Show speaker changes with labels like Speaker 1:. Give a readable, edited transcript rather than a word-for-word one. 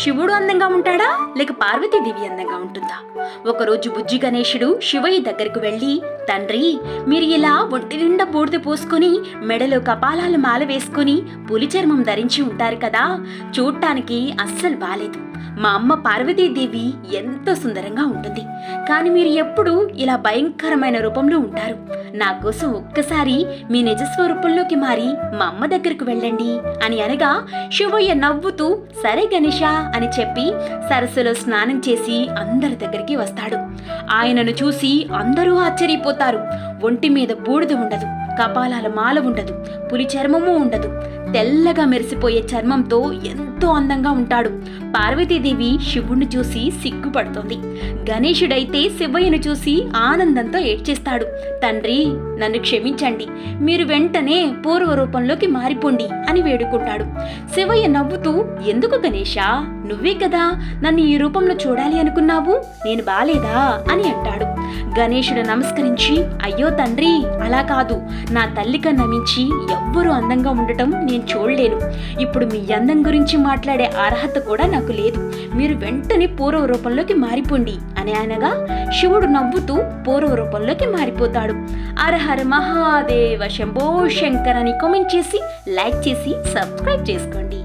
Speaker 1: శివుడు అందంగా ఉంటాడా లేక పార్వతీదేవి అందంగా ఉంటుందా? ఒకరోజు బుజ్జి గణేశుడు శివయ్య దగ్గరకు వెళ్ళి, తండ్రి, మీరు ఇలా ఒంటి నిండా బూడిద పోసుకొని మెడలో కపాలాల మాల వేసుకొని పులి చర్మం ధరించి ఉంటారు కదా, చూడటానికి అస్సలు బాలేదు. మా అమ్మ పార్వతీదేవి ఎంతో సుందరంగా ఉంటుంది, కానీ మీరు ఎప్పుడూ ఇలా భయంకరమైన రూపంలో ఉంటారు. నా కోసం ఒక్కసారి మీ నిజస్వరూపంలోకి మారి మా అమ్మ దగ్గరకు వెళ్ళండి అని అనగా, శివయ్య నవ్వుతూ సరే గణేశ అని చెప్పి సరస్సులో స్నానం చేసి అందరి దగ్గరికి వస్తాడు. ఆయనను చూసి అందరూ ఆశ్చర్యపోతారు. ఒంటి మీద బూడిద ఉండదు, కపాలాల మాల ఉండదు, పులి చర్మము ఉండదు. తెల్లగా మెరిసిపోయే చర్మంతో ఎంతో అందంగా ఉంటాడు. పార్వతీదేవి శివుణ్ణి చూసి సిగ్గుపడుతోంది. గణేశుడైతే శివయ్యను చూసి ఆనందంతో ఏడ్చేస్తాడు. తండ్రి, నన్ను క్షమించండి, మీరు వెంటనే పూర్వ రూపంలోకి మారిపోండి అని వేడుకుంటాడు. శివయ్య నవ్వుతూ, ఎందుకు గణేశ, నువ్వే కదా నన్ను ఈ రూపంలో చూడాలి అనుకున్నావు, నేను బాలేదా అని అంటాడు. గణేశుడు నమస్కరించి, అయ్యో తండ్రి, అలా కాదు, నా తల్లి కన్నా మించి ఎవ్వరూ అందంగా ఉండటం నేను చూడలేను. ఇప్పుడు మీ అందం గురించి మాట్లాడే అర్హత కూడా నాకు లేదు. మీరు వెంటనే పూర్వ రూపంలోకి మారిపోండి అని అనగా, శివుడు నవ్వుతూ పూర్వ రూపంలోకి మారిపోతాడు. హర మహాదేవ శంభో శంకర్ అని కామెంట్ చేసి, లైక్ చేసి, సబ్స్క్రైబ్ చేసుకోండి.